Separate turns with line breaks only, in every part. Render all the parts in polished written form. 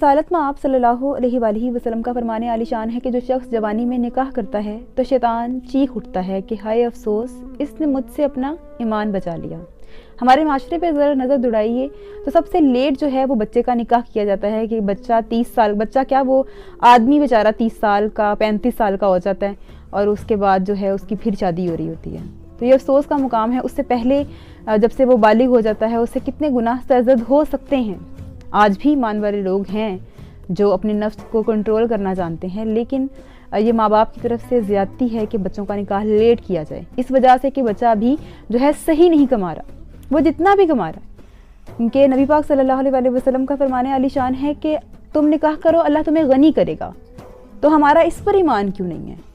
सालत में आप सल्लल्लाहु अलैहि वआलिहि वसल्लम का फरमाने आली शान है कि जो शख्स जवानी में निकाह करता है तो शैतान चीख उठता है कि हाय अफसोस, इसने मुझसे अपना ईमान बचा लिया। हमारे माशरे पे ज़रा नज़र दौड़ाइए तो सबसे लेट जो है वो बच्चे का निकाह किया जाता है कि बच्चा 30 साल, बच्चा क्या वो आदमी बेचारा 30 साल का 35 साल का हो जाता है और उसके बाद जो है उसकी फिर शादी हो रही होती है। तो ये अफसोस का मुकाम है। उससे पहले जब से वो बालिग हो जाता है उससे कितने गुनाह सरज़द हो सकते हैं। आज भी ईमान वाले लोग हैं जो अपने नफ्स को कंट्रोल करना जानते हैं, लेकिन ये माँ बाप की तरफ से ज़्यादती है कि बच्चों का निकाह लेट किया जाए, इस वजह से कि बच्चा अभी जो है सही नहीं कमा रहा, वो जितना भी कमा रहा। उनके नबी पाक सल्लल्लाहु अलैहि वसल्लम का फरमाने आली शान है कि तुम निकाह करो, अल्लाह तुम्हें गनी करेगा। तो हमारा इस पर ईमान क्यों नहीं है?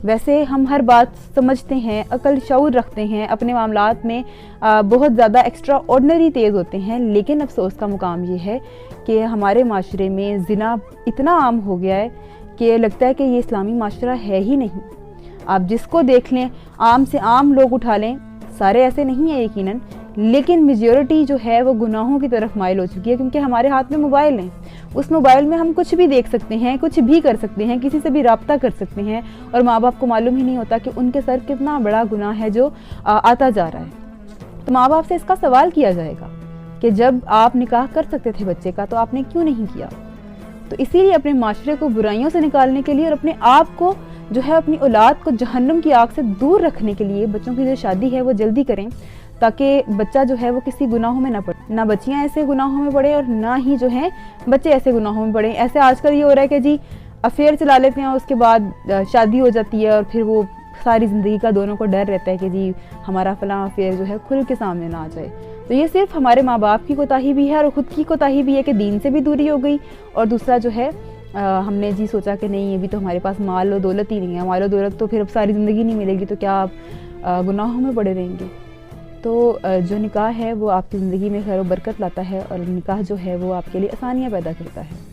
वैसे हम हर बात समझते हैं, अकल शऊर रखते हैं, अपने मामलात में बहुत ज़्यादा एक्स्ट्रा ऑर्डिनरी तेज़ होते हैं, लेकिन अफसोस का मुकाम ये है कि हमारे माशरे में ज़िना इतना आम हो गया है कि लगता है कि ये इस्लामी माशरा है ही नहीं। आप जिसको देख लें, आम से आम लोग उठा लें, सारे ऐसे नहीं है यकीनन, लेकिन मेजॉरिटी जो है वो गुनाहों की तरफ माइल हो चुकी है, क्योंकि हमारे हाथ में मोबाइल हैं। उस मोबाइल में हम कुछ भी देख सकते हैं, कुछ भी कर सकते हैं, किसी से भी रब्ता कर सकते हैं, और माँ बाप को मालूम ही नहीं होता कि उनके सर कितना बड़ा गुनाह है जो आता जा रहा है। तो माँ बाप से इसका सवाल किया जाएगा कि जब आप निकाह कर सकते थे बच्चे का तो आपने क्यों नहीं किया। तो इसीलिए अपने माशरे को बुराइयों से निकालने के लिए और अपने आप को जो है अपनी औलाद को जहन्नुम की आग से दूर रखने के लिए बच्चों की जो शादी है वो जल्दी करें, ताकि बच्चा जो है वो किसी गुनाहों में ना पड़े, ना बच्चियाँ ऐसे गुनाहों में पड़े और ना ही जो है बच्चे ऐसे गुनाहों में पड़े। ऐसे आजकल ये हो रहा है कि जी अफेयर चला लेते हैं, उसके बाद शादी हो जाती है और फिर वो सारी ज़िंदगी का दोनों को डर रहता है कि जी हमारा फलां अफेयर जो है खुल के सामने ना आ जाए। तो ये सिर्फ हमारे माँ बाप की कोताही भी है और ख़ुद की कोताही भी है कि दीन से भी दूरी हो गई, और दूसरा जो है हमने जी सोचा कि नहीं अभी तो हमारे पास माल और दौलत ही नहीं है, माल और दौलत तो फिर अब सारी ज़िंदगी नहीं मिलेगी, तो क्या आप गुनाहों में पड़े रहेंगे। तो जो निकाह है वो आपकी ज़िंदगी में खैर व बरकत लाता है, और निकाह जो है वो आपके लिए आसानियाँ पैदा करता है।